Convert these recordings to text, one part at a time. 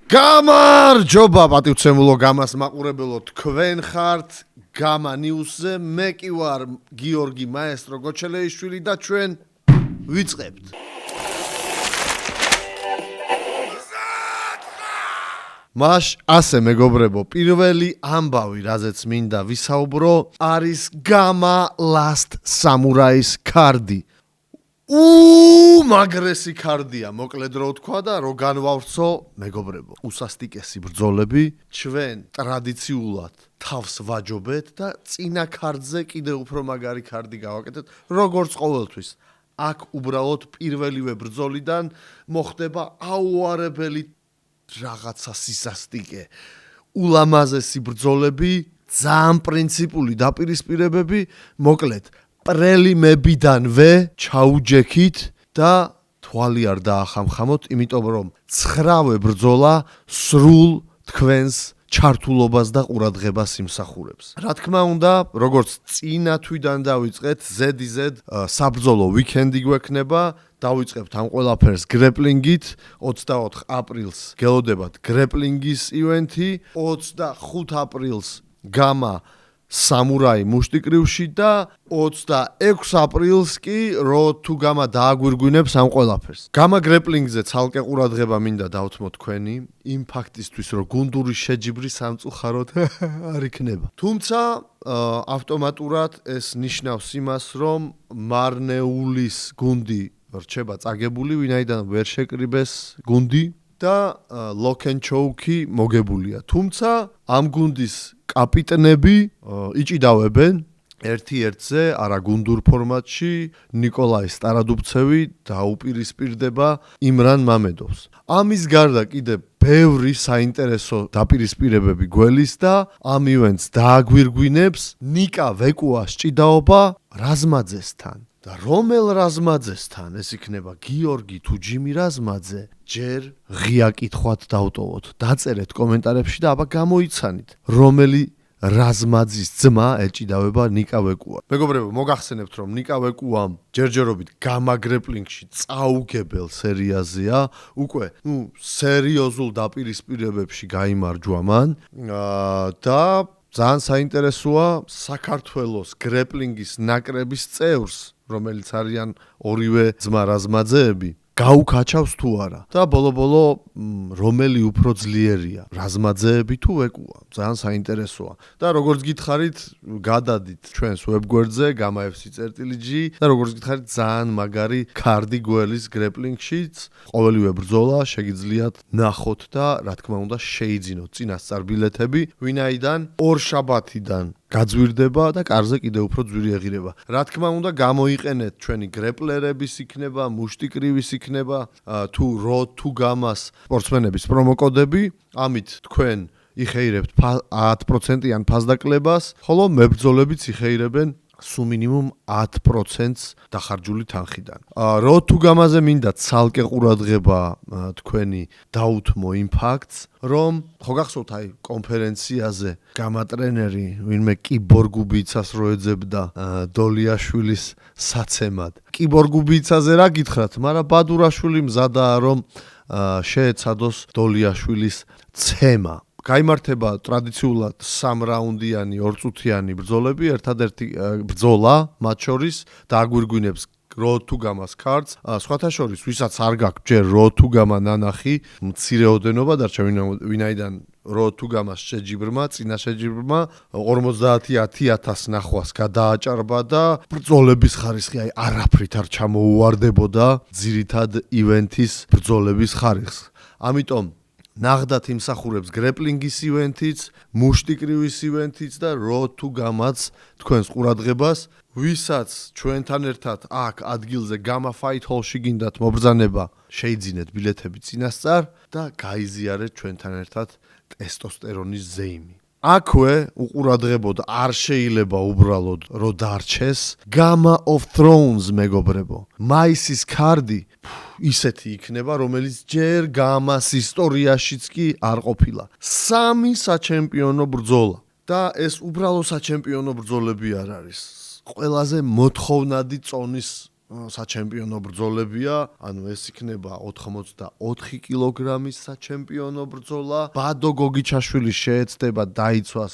გამარჯობა პატივცემულო გამას მაყურებელო თქვენ ხართ გამა ნიუსზე მე კი ვარ გიორგი მაესტრო გოჩელეიშვილი და ჩვენ ვიწყებთ მაშ ასე მეგობრებო პირველი ამბავი რაზეც მინდა ვისაუბრო არის გამა last samurai-ის კარდი მაგრესი კარდია, მოკლედ რო თქვა და რო განვავრცო, მეგობრებო, უსასტიკესი ბრძოლები, ჩვენ ტრადიციულად თავს ვაჯობეთ და წინა კარდზე კიდევ უფრო მაგარი კარდი გავაკეთეთ, როგორც ყოველთვის. აქ უბრალოდ პირველივე ბრძოლიდან მოხდება აუარებელი რაღაცა სისასტიკე. ულამაზესი ბრძოლები, ძალიან პრინციპული დაპირისპირებები, მოკლედ პრელიმებიდანვე ჩაუჯექით და თვალი არ დაახამხამოთ, იმიტომ რომ 9-ვე ბრძოლა სრულ თქვენს ჩართულობას და ყურადღებას იმსახურებს. რა თქმა უნდა, როგორც წინა თვიდან დავიწყეთ, ზედიზედ საბრძოლო ვიკენდი გვექნება, დავიწყებთ ამ ყველაფერს გრეპლინგით, 24 აპრილს გელოდებათ გრეპლინგის ივენთი, 25 აპრილს გამა სამურაი მუშტიკრივში და 26 აპრილს კი რო თუ გამა დააგვირგვინებს ამ ყველაფერს. გამა გრეპლინგზე ცალკე ყურადღება მინდა დავთმოთ თქვენი იმ ფაქტისთვის, რომ გუნდური შეჯიბრი სამწუხაროდ არ იქნება. თუმცა ავტომატურად ეს ნიშნავს იმას, რომ მარნეულის გუნდი რჩება წაგებული, ვინაიდან ვერ შეკრიბეს გუნდი და ლოკენჩოუკი მოგებულია. თუმცა ამ გუნდის კაპიტნები იჭიდავებენ ერთ-ერთზე არა გუნდურ ფორმატში ნიკოლაი სტარადუბცევი დაუპირისპირდება იმრან მამედოვს. ამის გარდა კიდე ბევრი საინტერესო დაპირისპირებები გველის და ამ ივენთს დააგვირგვინებს ნიკა ვეკუას ჭიდაობა რაზმაძესთან. და რომელ რაზმაძესთან ეს იქნება გიორგი თუ ჯიმი რაზმაძე ჯერ ღია კითხვად დავტოვოთ დაწერეთ კომენტარებში და აბა გამოიცანით რომელი რაზმაძის ძმა ეჭიდავება ნიკა ვეკუა. მეგობრებო, მოგახსენებთ რომ ნიკა ვეკუამ ჯერჯერობით გამა გრეპლინგში წაუგებელ სერიაზეა, უკვე სერიოზულ დაპირისპირებებში გაიმარჯვა მან და ძალიან საინტერესოა საქართველოს გრეპლინგის ნაკრების წევრს, რომელიც არიან ორივე ძმა რაზმაძეები, გაუკაჩავს თუ არა. და ბოლო-ბოლო რომელი უფრო ძლიერია, რაზმაძეები თუ ვეკუა. ძალიან საინტერესოა. და როგორც გითხარით, გადადით ჩვენს ვებგვერდზე gamafc.g და როგორც გითხარით, ძალიან მაგარი კარდი გველის გრეპლინგშიც. ყოველივე ბრძოლა შეგიძლიათ ნახოთ და რა თქმა უნდა შეიძინოთ წინასწარ ბილეთები, ვინაიდან ორშაბათიდან გაძვირდება და კარზე კიდევ უფრო ძვირი ეღირება. რა თქმა უნდა, გამოიყენეთ ჩვენი გრეპლერების იქნება, მუშტიკრივის იქნება, თუ როდ თუ გამას სპორტსმენების პრომოკოდები, ამით თქვენ იხეირებთ 10%-იან ფასდაკლებას, ხოლო მებრძოლებიც იხეირებენ სულ მინიმუმ 10%-ს დახარჯული თანხიდან. როდ თუ გამაზე მინდა ცალკე ყურადღება თქვენი დაუთმო იმ ფაქტს, რომ ხო გახსოვთ აი კონფერენციაზე გამატრენერი ვინმე კიბორგუბიცას რო ეძებდა დოლიაშვილის საცემად. კიბორგუბიცაზე რა გითხრათ, მაგრამ ბადურაშვილი მზადაა რომ შეეცადოს დოლიაშვილის ცემა. გაიმართება ტრადიციულად 3 რაუნდიანი, 2 წუთიანი ბრძოლები, ერთადერთი ბრძოლა მათ შორის დააგვირგვინებს როდ თუ გამას კარდს. სხვათა შორის, ვისაც არ გაქვთ ჯერ როდ თუ გამა ნანახი, მცირეოდენობა დარჩა, ვინაიდან როდ თუ გამას შეჯიბრმა, წინა შეჯიბრმა 50,000 ნახვას გადააჭარბა და ბრძოლების ხარისხი აი არაფრით არ ჩამოუვარდებოდა ძირითად ივენთის ბრძოლების ხარისხს. ამიტომ ნახდათ იმსახურებს გრეპლინგის ივენთიც, მუშტიკრივის ივენთიც და როდ თუ გამაც თქვენს ყურადღებას, ვისაც ჩვენთან ერთად აქ ადგილზე გამა ფაით ჰოლში გინდათ მობრძანება, შეიძინეთ ბილეთები წინასწარ და გაიზიარეთ ჩვენთან ერთად ტესტოსტერონის ზეიმი. აქვე უყურადღებოდ არ შეიძლება უბრალოდ რო დარჩეს Game of Thrones მეგობრებო. მაისის კარდი ისეთი იქნება, რომელიც ჯერ გამას ისტორიაშიც კი არ ყოფილა. 3 საჩემპიონო ბრძოლა და ეს უბრალო საჩემპიონო ბრძოლები არ არის. ყველაზე მოთხოვნადი წონის საჩემპიონო ბრძოლებია, ანუ ეს იქნება 84 კილოგრამის საჩემპიონო ბრძოლა. ბადო გოგიჩაშვილი შეეცდება დაიცვას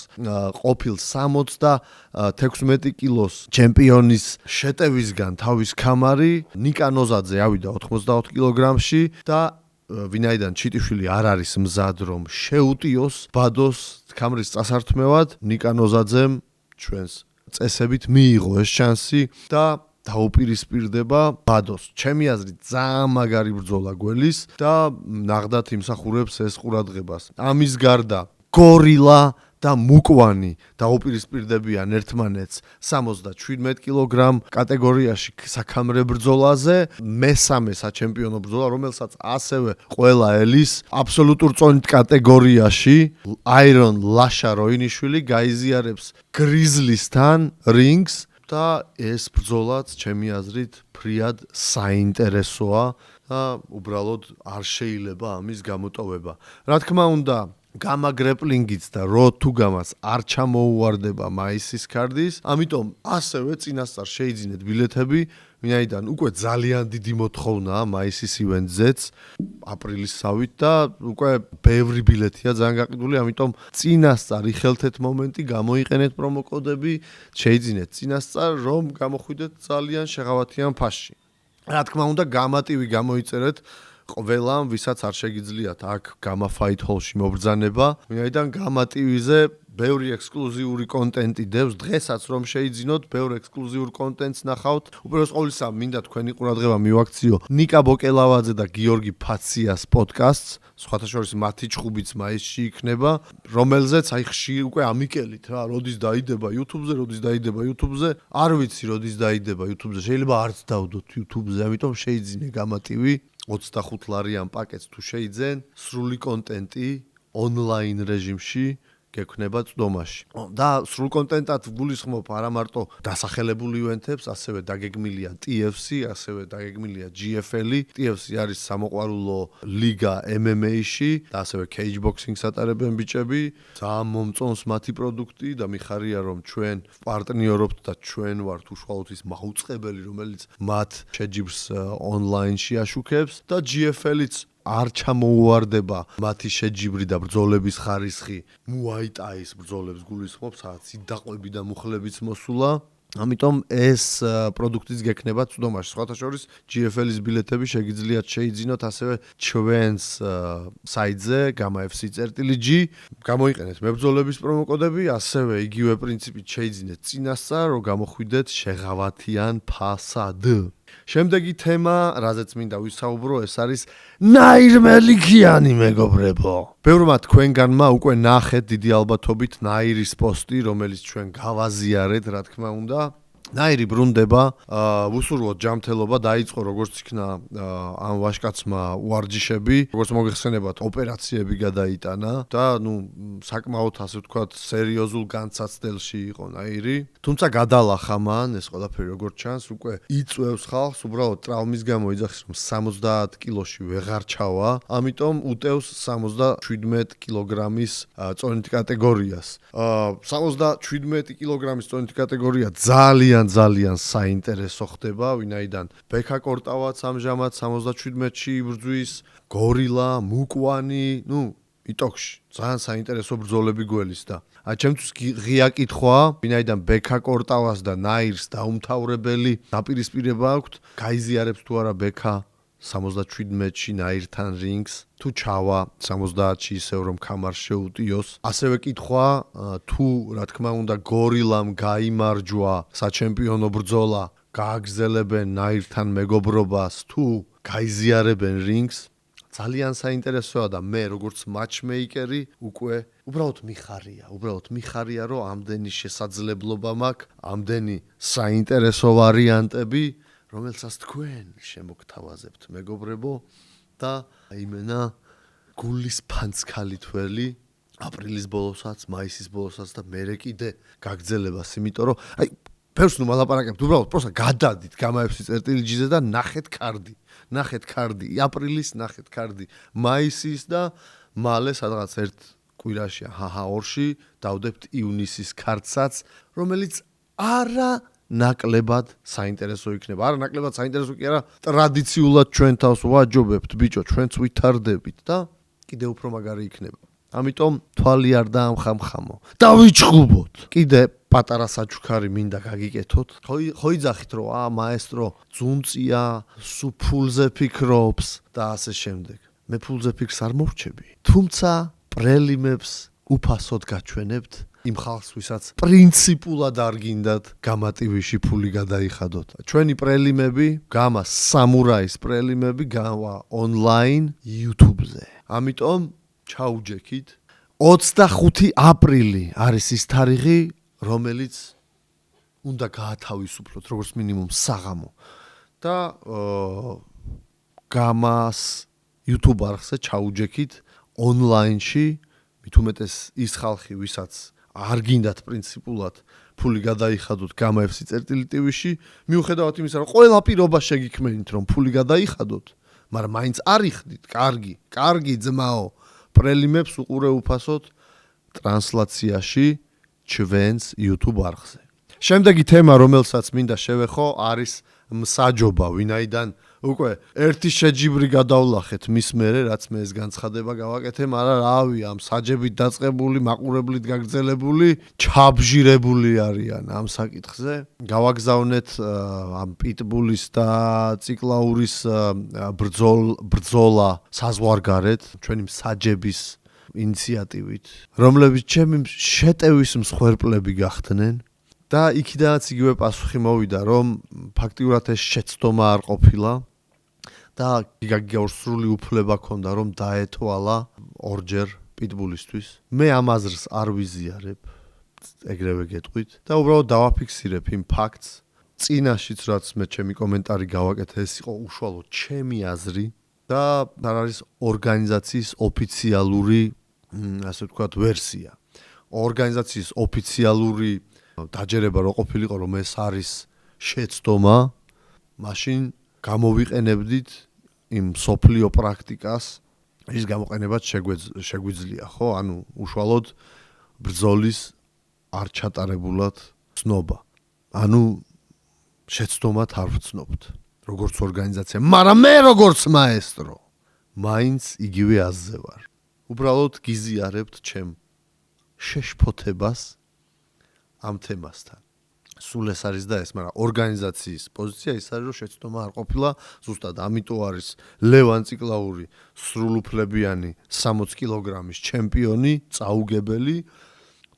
ყოფილ 76 კილოს ჩემპიონის შეტევისგან თავის ქამარი. ნიკა ნოზაძე ავიდა 84 კილოგრამში და ვინაიდან ჩიტიშვილი არ არის მზად რომ შეუტიოს ბადოს ქამრის წასართმევად, ნიკა ნოზაძემ ჩვენს წესებით მიიღო ეს შანსი და დაუპირისპირდება ბადოს. ჩემი აზრით ძალიან მაგარი ბრძოლა გველის და ნახდათ იმსახურებს ეს ყურადღებას. ამის გარდა გორილა და მუკვანი დაუპირისპირდებიან ერთმანეთს 77 კილოგრამ კატეგორიაში საქამრე ბრძოლაზე, მესამე საჩემპიონო ბრძოლა, რომელსაც ასევე ყველა ელის აბსოლუტურ წონით კატეგორიაში აირონ ლაშა როინიშვილი გაიზიარებს გრიზლისთან რინგს და ეს ბრძოლაც ჩემი აზრით ფრიად საინტერესოა და უბრალოდ არ შეიძლება ამის გამოტოვება. რა თქმა უნდა, გამა გრეპლინგიც და როდ თუ გამას არ ჩამოუვარდება მაისის კარდის, ამიტომ ასევე წინასწარ შეიძინეთ ბილეთები, ვინაიდან უკვე ძალიან დიდი მოთხოვნაა მაისის ივენტზეც აპრილისსავით და უკვე ბევრი ბილეთია ძალიან გაყიდული, ამიტომ წინასწარ იხელთეთ მომენტი, გამოიყენეთ პრომოკოდები, შეიძინეთ წინასწარ, რომ გამოხვიდეთ ძალიან შეღავათიან ფასში. რა თქმა უნდა, გამატივი გამოიწერეთ ყველამ, ვისაც არ შეგიძლიათ აქ გამა ფაით ჰოლში მობრძანება, ვინაიდან გამატივიზე ბევრი ექსკლუზიური კონტენტი დევს, დღესაც რომ შეიძინოთ, ბევრ ექსკლუზიურ კონტენტს ნახავთ. უპირველეს ყოვლისა, მინდა თქვენი ყურადღება მივაქციო ნიკა ბოკელავაძე და გიორგი ფაციას პოდკასტს, სხვათა შორის მათი ჭხუბიც მაისში იქნება, რომელზეც აი ხშირ უკვე ამიკელით რა, როდის დაიდება YouTube-ზე, არ ვიცი როდის დაიდება YouTube-ზე, შეიძლება არც დავდოთ YouTube-ზე, ამიტომ შეიძინე გამატივი 25 ლარიან პაკეტს თუ შეიძენ, სრული კონტენტი ონლაინ რეჟიმში გექნება წდომაში. და სრულ კონტენტად გულისხმობ არა მარტო დასახელებული ივენთებს, ასევე დაგეგმილია TFC, ასევე დაგეგმილია GFL-ი. TFC არის სამოყვარულო ლიგა MMA-ში და ასევე cage boxing-ს ატარებენ ბიჭები. ძალიან მომწონს მათი პროდუქტი და მიხარია რომ ჩვენ პარტნიორობთ და ჩვენ ვართ უშუალოდ ის მაუწყებელი, რომელიც მათ შეჯიბრს ონლაინში აშუქებს და GFL-იც არ ჩამოუვარდება მათი შეჯიბრი და ბრძოლების ხარისხი Muay Thai-ის ბრძოლებს გულისხმობს, სადაც იდაყვები და მუხლებიც მოსულა. ამიტომ ეს პროდუქტიც გექნება წდომაში. სხვათა შორის GFL-ის ბილეთები შეგიძლიათ შეიძინოთ ასევე ჩვენს საიტზე gamafc.g. გამოიყენეთ მებრძოლების პრომოკოდები, ასევე იგივე პრინციპით შეიძინეთ წინასწარ, რომ გამოხვიდეთ შეღავათიან ფასად. შემდეგი თემა, რაზეც მინდა ვისაუბრო, ეს არის ნაირ მელიქიანი, მეგობრებო. ბევრმა თქვენგანმა უკვე ნახეთ დიდი ალბათობით ნაირის პოსტი, რომელიც ჩვენ გავაზიარეთ, რა თქმა უნდა. ნაირი ბრუნდება, უსურვოთ ჯანმრთელობა, დაიწყო როგორც იქნა ამ ვაჟკაცმა ვარჯიშები, როგორც მოგეხსენებათ, ოპერაციები გადაიტანა და საკმაოდ ასე ვთქვათ, სერიოზულ განცაცდელში იყო ნაირი. თუმცა გადალახა მან ეს ყველაფერი როგორც ჩანს, უკვე იწვევს ხალხს, უბრალოდ ტრავმის გამო იძახის რომ 70 კილოში ვეღარ ჩავა, ამიტომ უტევს 77 კილოგრამის წონით კატეგორიას. 77 კილოგრამის წონით კატეგორია ძალიან საინტერესო ხდება, ვინაიდან ბექა კორტავაც ამჟამად 77-ში იბრძვის, გორილა, მუკვანი, იტოქში. ძალიან საინტერესო ბრძოლები გველის და ჩემთვის ღია კითხვა, ვინაიდან ბექა კორტავას და ნაირს დაუმთავრებელი დაპირისპირება აქვთ, გაიზიარებს თუ არა ბექა 77-ში ნაირთან რინგს, თუ ჩავა 70-ში ისევ რომ ქამარს შეუტიოს. ასევე კითხვა, თუ რა თქმა უნდა გორილამ გაიმარჯვა საჩემპიონო ბრძოლა, გააგრძელებენ ნაირთან მეგობრობას, თუ გაიზიარებენ რინგს. ძალიან საინტერესოა და მე როგორც матчмეიკერი უკვე უბრალოდ მიხარია, რომ ამდენი შესაძლებლობა მაქვს, ამდენი საინტერესო ვარიანტები, რომელსაც თქვენ შემოგთავაზებთ, მეგობრებო, და იმენა გულის ფანცქალი თველი აპრილის ბოლოსაც, მაისის ბოლოსაც და მერე კიდე გაგრძელებას, იმიტომ რომ ფერს მალაპარაკებთ, უბრალოდ პროსტა გადადით gamafc.g-ზე და ნახეთ კარდი, აპრილის ნახეთ კარდი, მაისის და მალე სადღაც ერთ კვირაში, ორში დავდებთ ივნისის ქარდსაც, რომელიც არა ნაკლებად საინტერესო იქნება. არა ნაკლებად საინტერესო კი არა, ტრადიციულად ჩვენ თავს ვაჯობებთ, ბიჭო, ჩვენც ვითარდებით და კიდე უფრო მაგარი იქნება. ამიტომ თვალი არ დაამხამხამო. დავიჩხუბოთ. კიდე პატარა საჩუქარი მინდა გაგიკეთოთ. ხო იძახით რომ მაესტრო ძუნწია, სულ ფულზე ფიქრობს და ასე შემდეგ. მე ფულზე ფიქრს არ მოვრჩები. თუმცა პრელიმებს უფასოდ გაჩვენებთ იმ ხალხს, ვისაც პრინციპულად არ გინდათ გამატივიში ფული გადაიხადოთ. ჩვენი პრელიმები, გამა სამურაის პრელიმები გავა ონლაინ YouTube-ზე. ამიტომ ჩაუჯექით 25 აპრილი არის ის თარიღი, რომელიც უნდა გაათავისუფლოთ როგორც მინიმუმ საღამო და გამას YouTube არხზე ჩაუჯექით ონლაინში, მით უმეტეს ის ხალხი, ვისაც არ გინდათ პრინციპულად ფული გადაიხადოთ გამა FC.TV-ში, მიუხედავად იმისა, რომ ყველა პირობა შეგიქმენით, რომ ფული გადაიხადოთ, მაგრამ მაინც არ იხდით, კარგი ძმაო, პრელიმებს უყურე უფასოდ ტრანსლაციაში ჩვენს YouTube არხზე. შემდეგი თემა, რომელსაც მინდა შევეხო, არის მსაჯობა, ვინაიდან უკვე ერთი შეჯიბრი გადავლახეთ მის მერე, რაც მე ეს განცხადება გავაკეთე, მაგრამ რავი, ამ საჯებით დაწყებული, მაყურებლით გაგრძელებული, ჩაბჟირებული არიან ამ საკითხზე. გავაგზავნეთ ამ პიტბულის და ციკლაურის ბრძოლა საზღვარგარეთ, ჩვენი მსაჯების ინიციატივით, რომლებიც ჩემი შეტევის მსხვერპლები გახდნენ. და იქიდანაც იგივე პასუხი მოვიდა, რომ ფაქტიურად ეს შეცდომა არ ყოფილა და გიგაურს სრული უფლება ჰქონდა, რომ დაეთვალა ორჯერ პიტბულისთვის. მე ამ აზრს არ ვიზიარებ, ეგრევე გეტყვით და უბრალოდ დავაფიქსირებ იმ ფაქტს. წინაშიც რაც მე ჩემი კომენტარი გავაკეთე, ეს იყო უშუალოდ ჩემი აზრი და არ არის ორგანიზაციის ოფიციალური, ასე ვთქვათ, ვერსია. ორგანიზაციის ოფიციალური დაჯერება რო ყოფილიყო, რომ ეს არის შეცდომა, მაშინ გამოვიყენებდით იმ სოფლიო პრაქტიკას, ის გამოყენებაც შეგვიძლია, ხო? ანუ უშუალოდ ბრძოლის არ ჩატარებულად ცნობა. ანუ შეცდომად არ ვცნობთ, როგორც ორგანიზაცია, მაგრამ მე როგორც მაესტრო, მაინც იგივე აზზე ვარ. უბრალოდ გიზიარებთ ჩემ შეშფოთებას ამ თემასთან. სულ ეს არის და ეს, მაგრამ ორგანიზაციის პოზიცია ის არის, რომ შეცდომა არ ყოფილა, ზუსტად ამიტომ არის ლევან ციკლაური სრულუფლებიანი 60 კილოგრამის ჩემპიონი, წაუგებელი.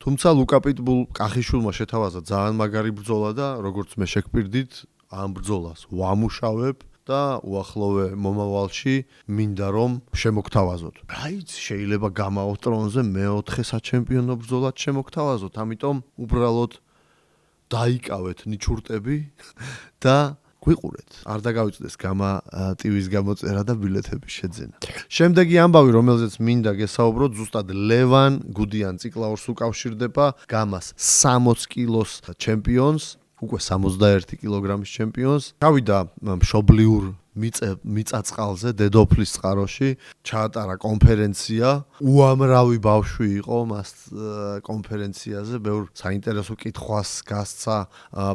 თუმცა ლუკა პიტბულ კახიშვილმა შეთავაზა ძალიან მაგარი ბრძოლა და როგორც მე შეგპირდით, ამ ბრძოლას ვამუშავებ და უახლოვე მომავალში მინდა რომ შემოგთავაზოთ. რაიც შეიძლება გამაოთ ტრონზე მეოთხე საჩემპიონო ბრძოლად შემოგთავაზოთ, ამიტომ უბრალოდ დაიკავეთ ნიჩურტები და გვიყურეთ. არ დაგავიწყდეს გამა ტივის გამოწერა და ბილეთების შეძენა. შემდეგი ამბავი, რომელზეც მინდა გესაუბროთ, ზუსტად ლევან გუდიან ციკლაურს უკავშირდება, გამას 60 კილოს ჩემპიონს, უკვე 61 კილოგრამის ჩემპიონს. გავიდა მშობლიურ მიწაწყალზე, დედოფლის წყაროში, ჩაატარა კონფერენცია. უამრავი ბავშვი იყო მას კონფერენციაზე, ბევრ საინტერესო კითხვას გასცა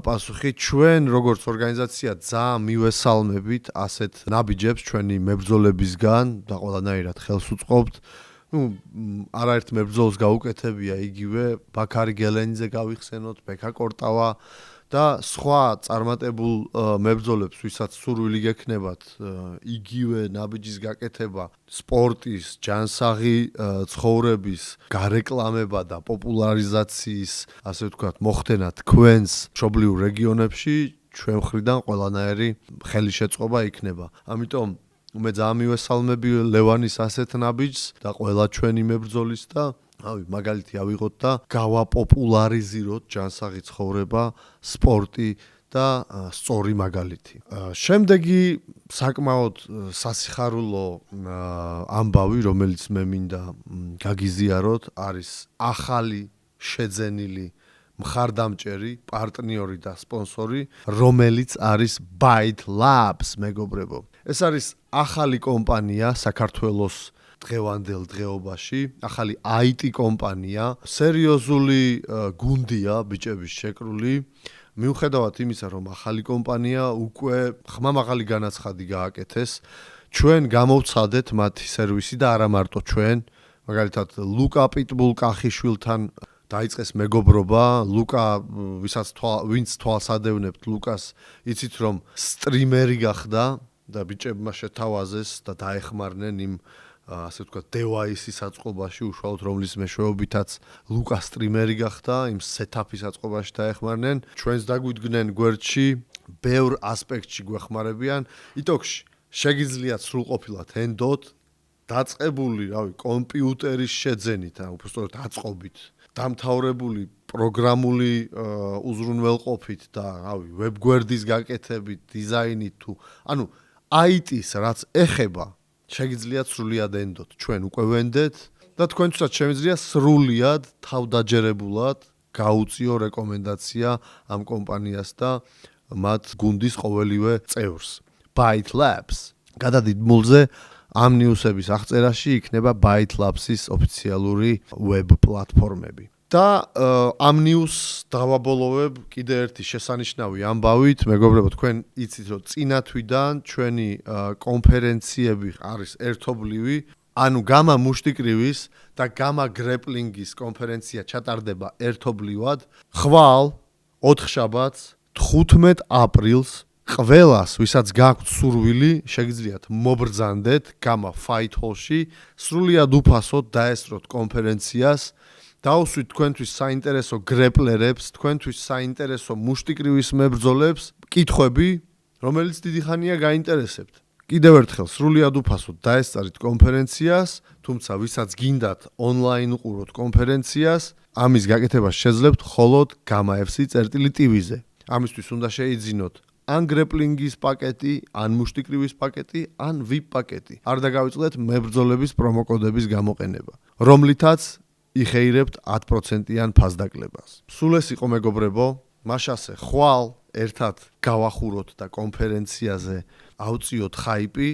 პასუხი. ჩვენ როგორც ორგანიზაცია ძალიან მივესალმებით ასეთ ნაბიჯებს ჩვენი მებრძოლებისგან და ყველანაირად ხელს უწყობთ. არაერთ მებრძოლს გაუკეთებია იგივე ბაქარი გელენიძე გავიხსენოთ, ბექა კორტავა და სხვა წარმატებულ მებრძოლებს, ვისაც სურვილი გექნებათ იგივე ნაბიჯის გაკეთება, სპორტის, ჯანსაღი ცხოვრების გარეკლამება და პოპულარიზაციის, ასე ვთქვათ, მოხდენა თქვენს მშობლიურ რეგიონებში, ჩვენ მხრიდან ყველანაირი ხელშეწყობა იქნება. ამიტომ მე ძალიან მივესალმები ლევანის ასეთ ნაბიჯს და ყველა ჩვენი მებრძოლის და მაგალითი ავიღოთ და გავაპოპულარიზიროთ ჯანსაღი ცხოვრება, სპორტი და სწორი მაგალითი. შემდეგი საკმაოდ სასიხარულო ამბავი, რომელიც მე მინდა გაგიზიაროთ, არის ახალი შეძენილი მხარდამჭერი, პარტნიორი და სპონსორი, რომელიც არის Byte Labs, მეგობრებო. ეს არის ახალი კომპანია საქართველოს დღევანდელ დღეობაში, ახალი IT კომპანია, სერიოზული გუნდია ბიჭების შეკრული, მიუხედავად იმისა, რომ ახალი კომპანია უკვე ხმამაღალი განაცხადი გააკეთეს, ჩვენ გამოვცადეთ მათი სერვისი და არა მარტო ჩვენ, მაგალითად ლუკა პიტბულ-კახიშვილთან დაიწყეს მეგობრობა, ლუკა ვინც თვალს ადევნებთ ლუკას, იცით რომ სტრიმერი გახდა და ბიჭებმა შეთავაზეს და დაეხმარნენ იმ ასე ვთქვათ დევაისის აწყობაში, უშუალოდ რომლის მეშვეობითაც ლუკა სტრიმერი გახდა, იმ სეტაპის აწყობაში დაეხმარნენ. ჩვენს დაგვიდგნენ გვერდში, ბევრ ასპექტში გვეხმარებიან. იტოქში შეგიძლიათ სრულყოფილად ენდოთ დაწყებული, კომპიუტერის შეძენით, უბრალოდ აწყობით, დამთავრებული პროგრამული უზრუნველყოფით და, ვებგვერდის გაკეთებით, დიზაინით თუ, IT-ს რაც ეხება შეგიძლიათ სრულიად ენდოთ. ჩვენ უკვე ვენდეთ და თქვენთვისაც შემიძლია სრულიად თავდაჯერებულად გაუწიო რეკომენდაცია ამ კომპანიას და მათ გუნდის ყოველივე წევრს. Byte Labs. გადადით მულზე ამ ნიუსების აღწერაში იქნება Byte Labs-ის ოფიციალური ვებ პლატფორმები. და ამ ნიუსს დავაბოლოვებ კიდე ერთი შესანიშნავი ამბავით, მეგობრებო, თქვენ იცით, რომ წინა თვიდან ჩვენი კონფერენციები არის ერთობლივი, გამა მუშტიკრივის და გამა გრეპლინგის კონფერენცია ჩატარდება ერთობლივად. ხვალ 4 შაბათს 15 აპრილს ყველას, ვისაც გაქვთ სურვილი, შეგიძლიათ მობრძანდეთ გამა Fight Hall-ში, სრულიად უფასოდ დაესწროთ კონფერენციას. დაუსვით თქვენთვის საინტერესო გრეპლერებს, თქვენთვის საინტერესო მუშტიკრივის მებრძოლებს, კითხვები, რომელიც დიდი ხანია გაინტერესებთ. კიდევ ერთხელ სრულიად უფასოდ დაესწრით კონფერენციას, თუმცა ვისაც გინდათ ონლაინ უყუროთ კონფერენციას, ამის გაკეთებას შეძლებთ მხოლოდ GAMA-FC.TV-ზე. ამისთვის უნდა შეიძინოთ ან გრეპლინგის პაკეტი, ან მუშტიკრივის პაკეტი, ან VIP პაკეტი. არ დაგავიწყდეთ მებრძოლების პრომოკოდების გამოყენება, რომლითაც იხეირებთ 10%-იან ფასდაკლებას. სულ ეს იყო მეგობრებო, მაშასე ხვალ ერთად გავახუროთ და კონფერენციაზე ავწიოთ ხაიპი.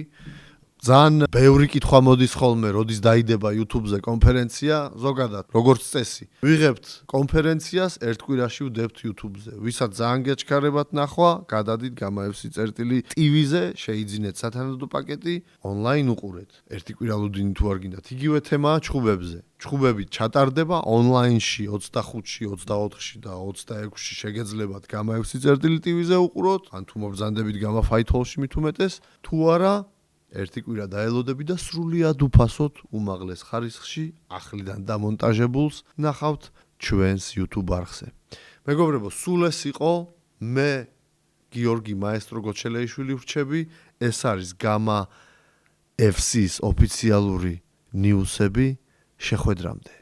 ძალიან ბევრი კითხვა მოდის ხოლმე, როდის დაიდება YouTube-ზე კონფერენცია, ზოგადად, როგორც წესი. ვიღებთ კონფერენციას, ერთ კვირაში ვდებთ YouTube-ზე. ვისაც ძალიან გეჩქარებათ ნახვა, გადადით GAMA-FC.TV-ზე, შეიძინეთ სათანადო პაკეტი, ონლაინ უყურეთ. ერთი კვირალოდინი თუ არ გინდათ, იგივე თემაა ჩხუბებზე. ჩხუბები ჩატარდება ონლაინში 25-ში, 24-ში და 26-ში შეგეძლებათ GAMA-FC.TV-ზე უყუროთ, ან თუ მობრძანდებით GAMA Fight Hall-ში მით უმეტეს, თუ არა ერთი კვირა დაელოდები და სრულიად უფასოდ უმაღლეს ხარისხში ახლიდან დამონტაჟებულს ნახავთ ჩვენს YouTube არხზე. მეგობრებო, სულ ეს იყო, მე გიორგი მაესტრო გოჩელეიშვილი ვრჩები, ეს არის GAMA FC-ის ოფიციალური ნიუსები, შეხვედრამდე.